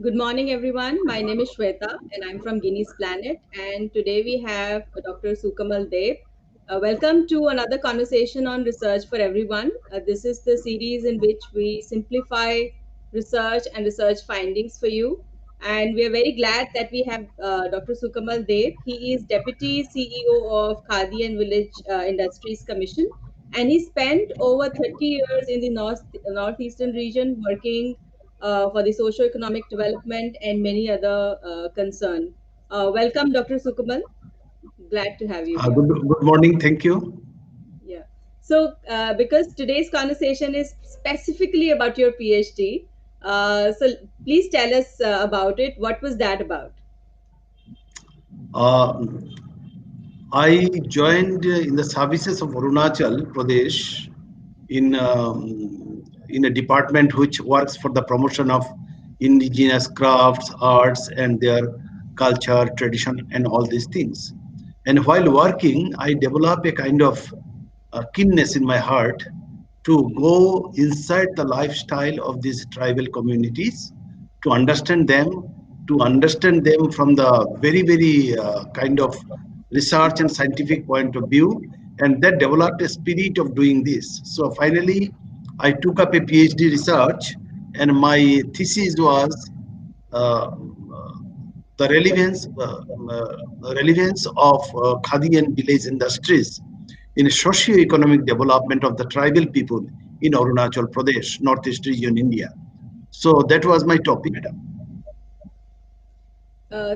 Good morning, everyone. My name is Shweta, and I'm from GINNY'S PLANET. And today we have Dr. Sukamal Deb. Welcome to another conversation on Research for Everyone. This is the series in which we simplify research and research findings for you. And we are very glad that we have Dr. Sukamal Deb. He is Deputy CEO of Khadi and Village Industries Commission, and he spent over 30 years in the northeastern region working for the socio-economic development and many other concern. Welcome, Dr. Sukamal. Glad to have you here. Good morning. Thank you. Yeah. So, because today's conversation is specifically about your PhD, so please tell us about it. What was that about? Uh, I joined in the services of Arunachal Pradesh in a department which works for the promotion of indigenous crafts, arts, and their culture, tradition, and all these things. And while working, I developed a kind of keenness in my heart to go inside the lifestyle of these tribal communities, to understand them from the very kind of research and scientific point of view, and that developed a spirit of doing this. So finally, I took up a PhD research, and my thesis was uh, the relevance of khadi and village industries in socio-economic development of the tribal people in Arunachal Pradesh, Northeast region, India. So that was my topic, madam.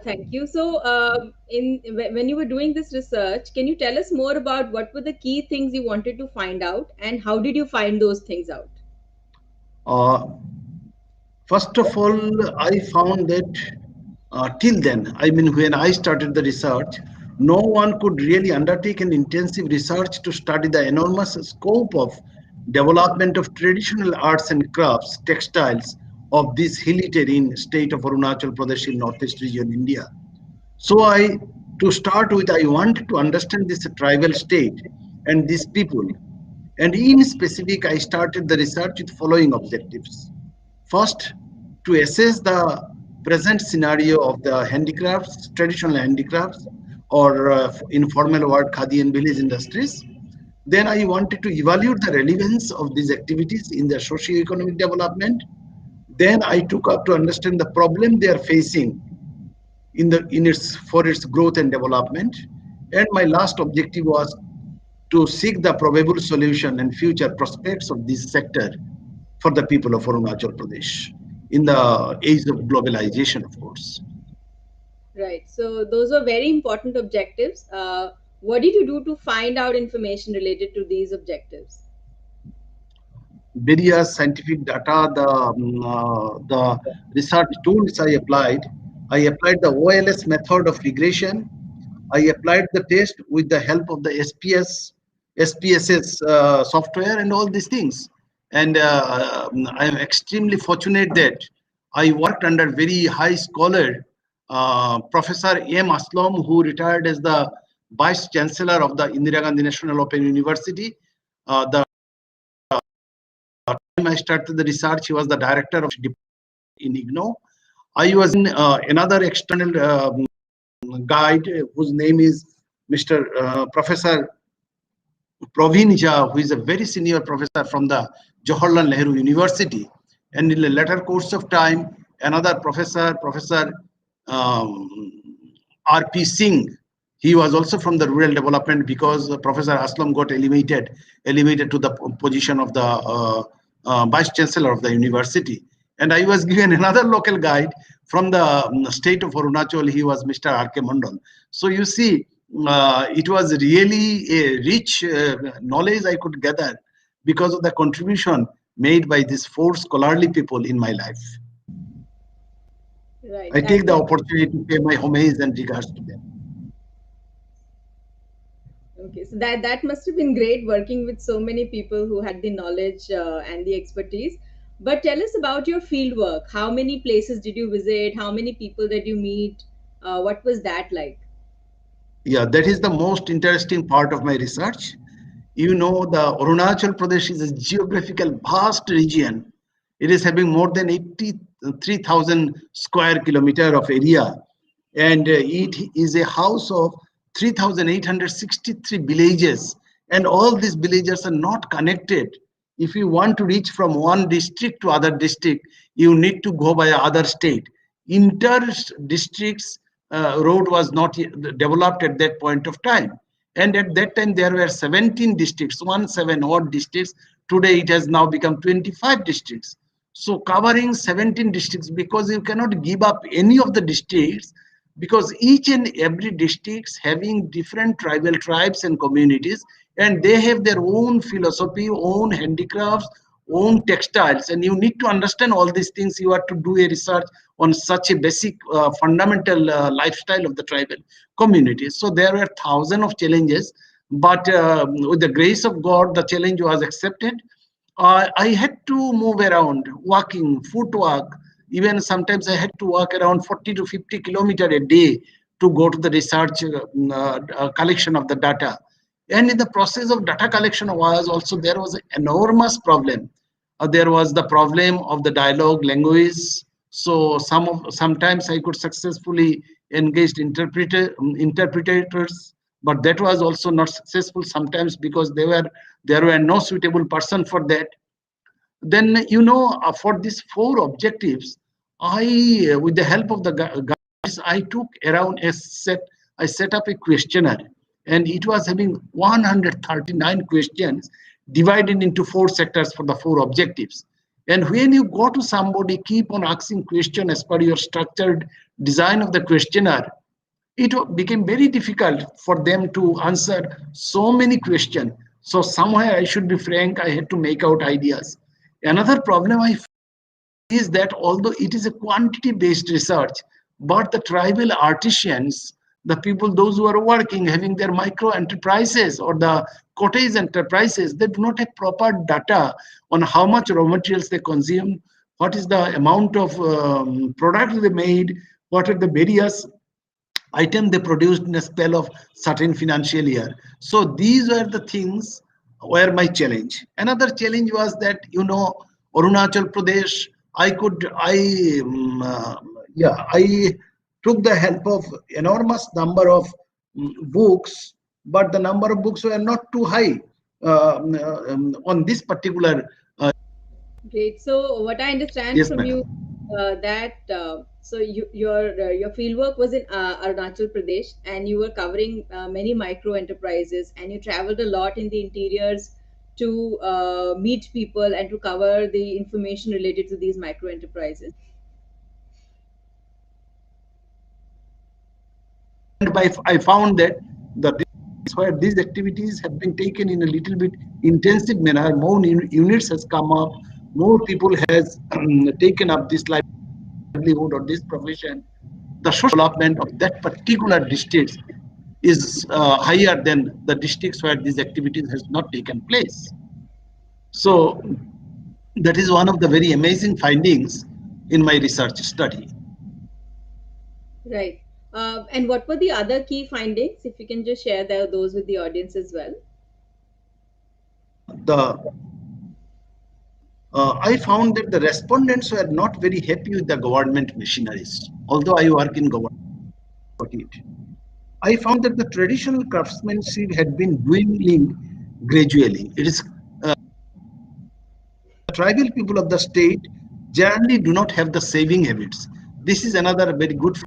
Thank you. So, when you were doing this research, can you tell us more about what were the key things you wanted to find out, and how did you find those things out? Uh, First of all, I found that till then, I mean, when I started the research, no one could really undertake an intensive research to study the enormous scope of development of traditional arts and crafts, textiles of this hilly terrain state of Arunachal Pradesh in Northeast region, India. So to start with, I want to understand this tribal state and these people. And in specific, I started the research with following objectives. First, to assess the present scenario of the handicrafts, traditional handicrafts, or informal word khadi and village industries. Then I wanted to evaluate the relevance of these activities in their socio-economic development. Then I took up to understand the problem they are facing in its for its growth and development. And my last objective was to seek the probable solution and future prospects of this sector for the people of Arunachal Pradesh in the age of globalization, of course. Right. So those were very important objectives. What did you do to find out information related to these objectives? Various scientific data, the research tools I applied the OLS method of regression. I applied the test with the help of the SPSS software and all these things. And I am extremely fortunate that I worked under very high scholar, Professor M. Aslam, who retired as the Vice Chancellor of the Indira Gandhi National Open University. The time I started the research, he was the director of in IGNO. I was in another external guide whose name is Mr. Professor Praveen Jha, who is a very senior professor from the Jawaharlal Nehru University. And in the later course of time, another professor, Professor R.P. Singh, he was also from the rural development because Professor Aslam got elevated to the position of the Vice Chancellor of the university. And I was given another local guide from the state of Arunachal. He was Mr. R.K. Mandal. So you see, it was really a rich knowledge I could gather because of the contribution made by these four scholarly people in my life. Right. I take the opportunity to pay my homage and regards to them. Okay, so that must have been great working with so many people who had the knowledge and the expertise. But tell us about your field work. How many places did you visit? How many people did you meet? What was that like? Yeah, that is the most interesting part of my research. You know, the Arunachal Pradesh is a geographical vast region. It is having more than 3,000 square kilometer of area, and it is a house of 3,863 villages, and all these villages are not connected. If you want to reach from one district to other district, you need to go by other state. Inter districts road was not developed at that point of time, and at that time there were 17 districts, 17 odd districts. Today it has now become 25 districts. So covering 17 districts, because you cannot give up any of the districts, because each and every districts having different tribal tribes and communities, and they have their own philosophy, own handicrafts, own textiles, and you need to understand all these things. You have to do a research on such a basic fundamental lifestyle of the tribal communities. So there were thousands of challenges, but with the grace of God the challenge was accepted. I had to move around, walking, footwork. Even sometimes I had to walk around 40 to 50 kilometers a day to go to the research collection of the data. And in the process of data collection was also, there was an enormous problem. There was the problem of the dialogue language. So sometimes I could successfully engage interpreters, but that was also not successful sometimes because there were no suitable person for that. Then for these four objectives, I with the help of the guys, I took around I set up a questionnaire, and it was having 139 questions divided into four sectors for the four objectives. And when you go to somebody, keep on asking question as per your structured design of the questionnaire, it became very difficult for them to answer so many questions. So somewhere, I should be frank, I had to make out ideas. Another problem I is that although it is a quantity based research, but the tribal artisans, the people, those who are working, having their micro enterprises or the cottage enterprises, they do not have proper data on how much raw materials they consume, what is the amount of product they made, what are the various item they produced in a spell of certain financial year. So these were the things were my challenge. Another challenge was that Arunachal Pradesh, I took the help of enormous number of books, but the number of books were not too high on this particular. Great. So what I understand Yes, from you, madam. that so your fieldwork was in Arunachal Pradesh, and you were covering many micro enterprises, and you traveled a lot in the interiors to meet people and to cover the information related to these micro enterprises. And I found that the where these activities have been taken in a little bit intensive manner, more units has come up, more people has taken up this livelihood or this profession. The social development of that particular district is higher than the districts where these activities has not taken place. So that is one of the very amazing findings in my research study. Right. And what were the other key findings? If you can just share those with the audience as well. The I found that the respondents were not very happy with the government machineries. Although I work in government, I found that the traditional craftsmanship had been dwindling gradually. It is tribal people of the state generally do not have the saving habits. This is another very good.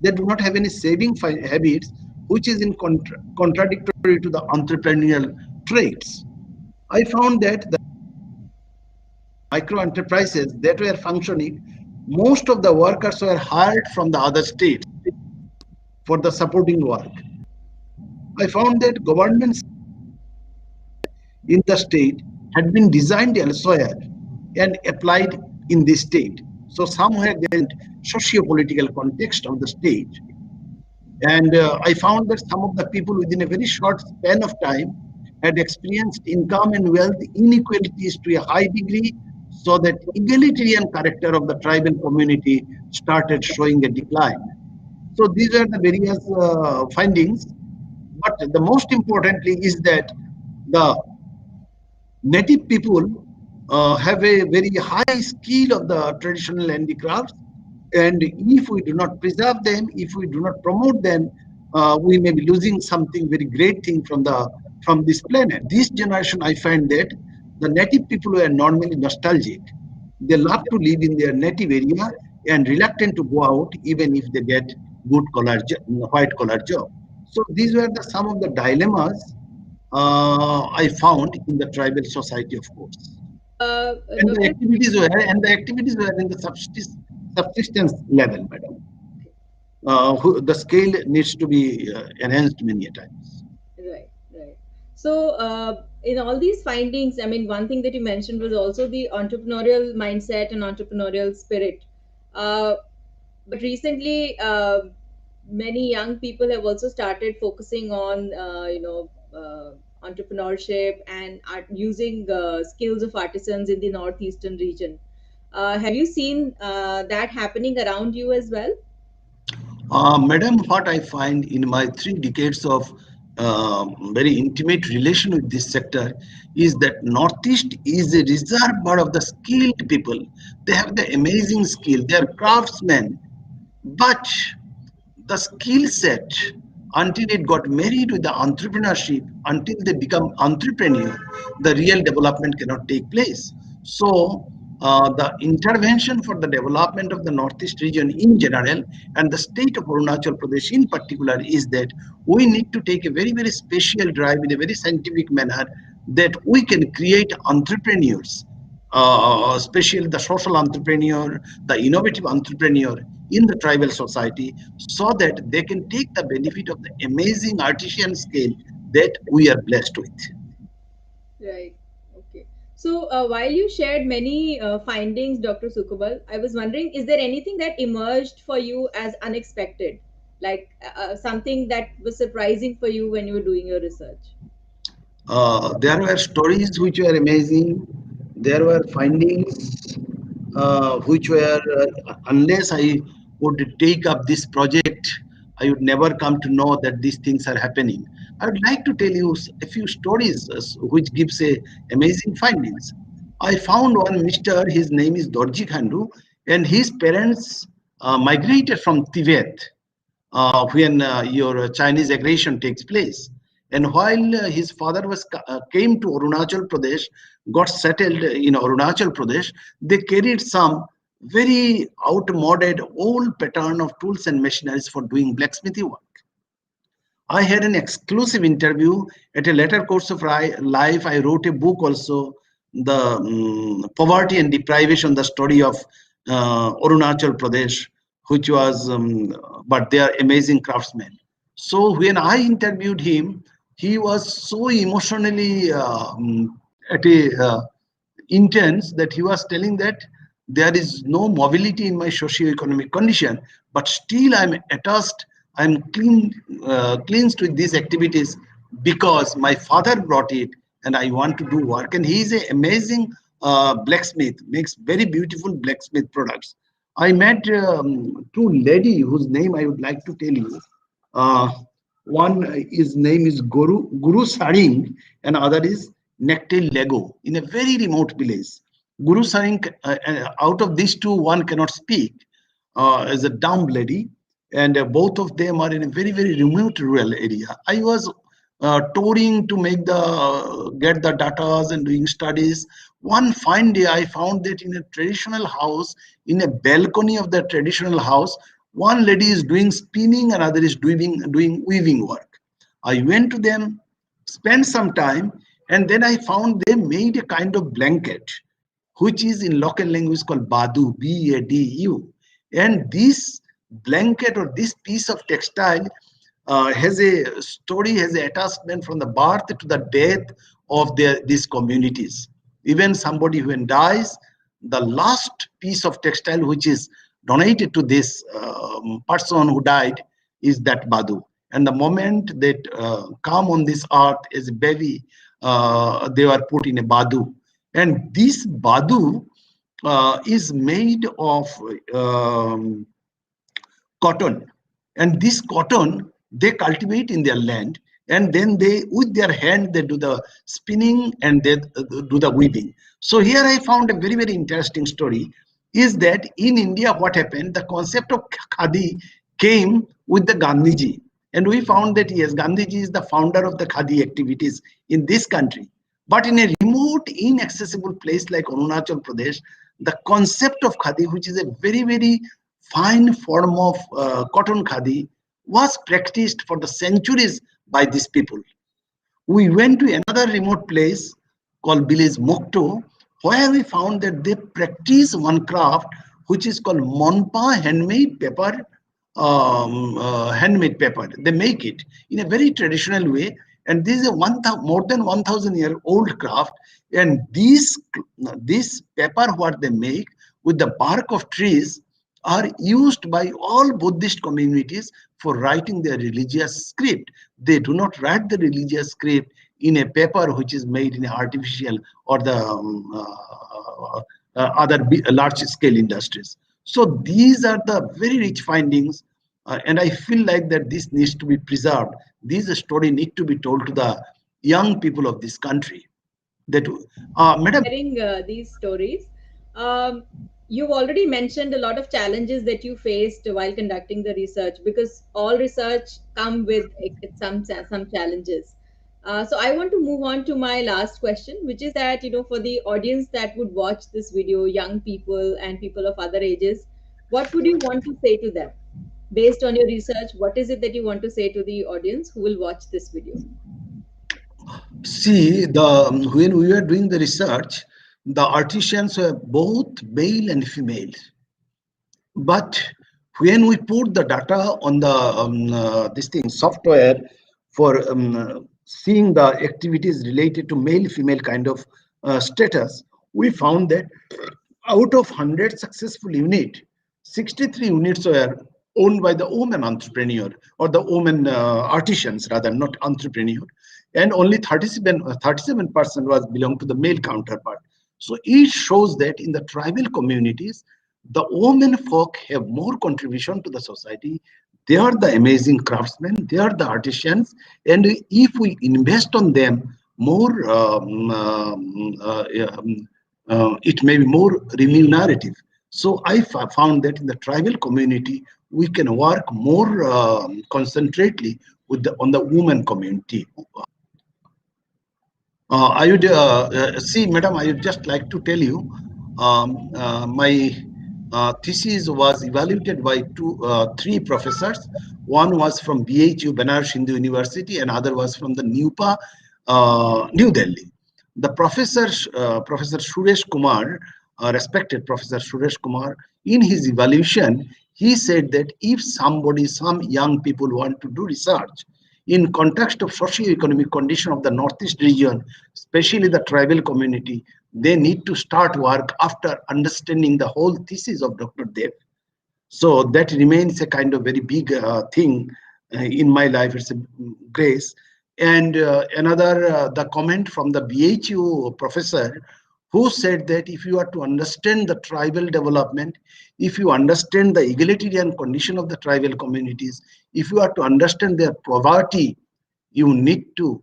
They do not have any saving habits, which is in contradictory to the entrepreneurial traits. I found that the micro enterprises that were functioning, most of the workers were hired from the other states for the supporting work. I found that governments in the state had been designed elsewhere and applied in this state. So somewhere there is socio-political context of the state. And I found that some of the people within a very short span of time had experienced income and wealth inequalities to a high degree, so that egalitarian character of the tribal community started showing a decline. So these are the various findings. But the most importantly is that the native people have a very high skill of the traditional handicrafts, and if we do not preserve them, if we do not promote them, we may be losing something very great thing from this planet. This generation, I find that the native people were normally nostalgic. They love to live in their native area and reluctant to go out even if they get good white collar job. So these were some of the dilemmas I found in the tribal society, of course. And the Dr. activities were in the subsistence level, madam. The scale needs to be enhanced many a times. Right, right. So, in all these findings, I mean, one thing that you mentioned was also the entrepreneurial mindset and entrepreneurial spirit. Uh, but recently, many young people have also started focusing on, entrepreneurship and using skills of artisans in the northeastern region. Have you seen that happening around you as well? Madam, what I find in my 3 decades of very intimate relation with this sector is that Northeast is a reservoir of the skilled people. They have the amazing skill. They are craftsmen, but the skill set, until it got married with the entrepreneurship, until they become entrepreneur, the real development cannot take place. So the intervention for the development of the northeast region in general and the state of Arunachal Pradesh in particular is that we need to take a very very special drive in a very scientific manner, that we can create entrepreneurs, especially the social entrepreneur, the innovative entrepreneur in the tribal society, so that they can take the benefit of the amazing artisan skill that we are blessed with. Right. Okay. So, while you shared many findings, Dr. Sukubal, I was wondering, is there anything that emerged for you as unexpected, like something that was surprising for you when you were doing your research? There were stories which were amazing. There were findings which were, unless I would take up this project, I would never come to know that these things are happening. I would like to tell you a few stories which gives a amazing findings. I found one Mr. His name is Dorji Khandu, and his parents migrated from Tibet when your Chinese aggression takes place. And while his father came to Arunachal Pradesh, got settled in Arunachal Pradesh, they carried some very outmoded old pattern of tools and machineries for doing blacksmithy work. I had an exclusive interview at a later course of life. I wrote a book also, the Poverty and Deprivation, the story of Arunachal Pradesh, which was, but they are amazing craftsmen. So when I interviewed him, he was so emotionally at a intense that he was telling that there is no mobility in my socio-economic condition, but still I'm attached, I'm cleansed with these activities because my father brought it and I want to do work. And he is an amazing blacksmith, makes very beautiful blacksmith products. I met two lady whose name I would like to tell you. Uh, one, his name is Guru Saring, and other is Nectil Lego in a very remote village. Guru Saring, out of these two, one cannot speak, as a dumb lady, and both of them are in a very, very remote rural area. I was touring to get the data and doing studies. One fine day, I found that in a traditional house, in a balcony of the traditional house, one lady is doing spinning, another is doing weaving work. I went to them, spent some time, and then I found they made a kind of blanket, which is in local language called Badu, B-A-D-U. And this blanket or this piece of textile has a story, has an attachment from the birth to the death of these communities. Even somebody when dies, the last piece of textile which is donated to this person who died is that Badu. And the moment that come on this earth as a baby, they were put in a Badu. And this Badu is made of cotton, and this cotton they cultivate in their land, and then they with their hand they do the spinning and they do the weaving. So here I found a very very interesting story, is that in India what happened, the concept of khadi came with the Gandhiji, and we found that yes, Gandhiji is the founder of the khadi activities in this country. But in a remote inaccessible place like Arunachal Pradesh, the concept of khadi, which is a very very fine form of cotton khadi, was practiced for the centuries by these people. We went to another remote place called village Mokto, where we found that they practice one craft which is called Monpa handmade paper. Handmade paper. They make it in a very traditional way, and this is a more than 1,000-year old craft. And this paper what they make with the bark of trees are used by all Buddhist communities for writing their religious script. They do not write the religious script in a paper which is made in artificial or the other large scale industries. So these are the very rich findings, and I feel like that this needs to be preserved. This story need to be told to the young people of this country. That, madam. Sharing these stories. Um, you've already mentioned a lot of challenges that you faced while conducting the research, because all research come with some challenges. So I want to move on to my last question, which is that, for the audience that would watch this video, young people and people of other ages, what would you want to say to them based on your research? What is it that you want to say to the audience who will watch this video? See, when we were doing the research, the artisans were both male and female. But when we put the data on the this thing software for seeing the activities related to male female kind of status, we found that out of 100 successful unit, 63 units were owned by the woman entrepreneur, or the woman artisans rather, not entrepreneur, and only 37% was belong to the male counterpart. So it shows that in the tribal communities, the women folk have more contribution to the society. They are the amazing craftsmen, they are the artisans, and if we invest on them more, it may be more remunerative. So I found that in the tribal community, we can work more concentrately with on the women community. I would see, madam, I would just like to tell you, my thesis was evaluated by three professors. One was from BHU, Banaras Hindu University, and other was from the NUPA, New Delhi. The Professor Suresh Kumar, respected Professor Suresh Kumar, in his evaluation, he said that if some young people want to do research in context of socio-economic condition of the Northeast region, especially the tribal community, they need to start work after understanding the whole thesis of Dr. Dev. So that remains a kind of very big thing in my life. It's a grace. And another, the comment from the BHU professor, who said that if you are to understand the tribal development, if you understand the egalitarian condition of the tribal communities, if you are to understand their poverty, you need to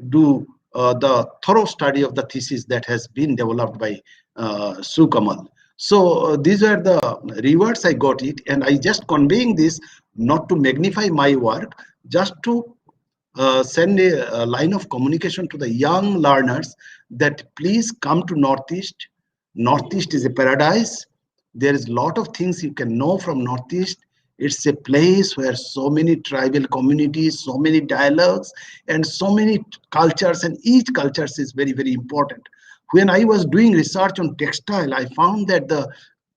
do the thorough study of the thesis that has been developed by Sukamal. So these are the rewards I got it, and I just conveying this not to magnify my work, just to send a line of communication to the young learners that please come to Northeast. Northeast is a paradise. There is a lot of things you can know from Northeast. It's a place where so many tribal communities, so many dialogues, and so many cultures, and each culture is very, very important. When I was doing research on textile, I found that the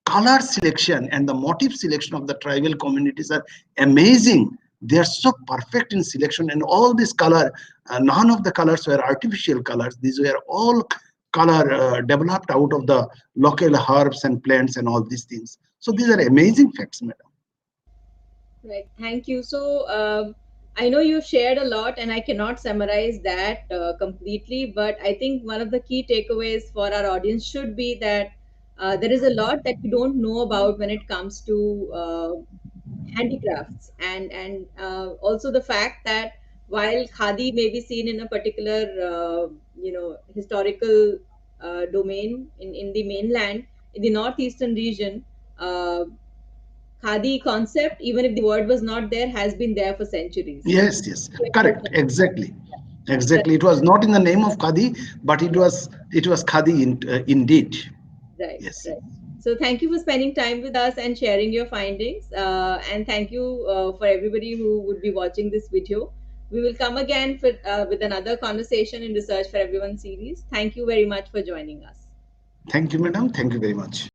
color selection and the motif selection of the tribal communities are amazing. They are so perfect in selection, and all this color, none of the colors were artificial colors. These were all color developed out of the local herbs and plants and all these things. So these are amazing facts, madam. Right. Thank you. So, I know you shared a lot, and I cannot summarize that completely, but I think one of the key takeaways for our audience should be that there is a lot that you don't know about when it comes to handicrafts, and also the fact that while khadi may be seen in a particular historical domain in the mainland, in the northeastern region, uh, khadi concept, even if the word was not there, has been there for centuries. Yes, yes, correct, exactly, exactly. It was not in the name of khadi, but it was khadi indeed. Right, Yes. right. So thank you for spending time with us and sharing your findings. And thank you for everybody who would be watching this video. We will come again with another conversation in Research for Everyone series. Thank you very much for joining us. Thank you, madam. Thank you very much.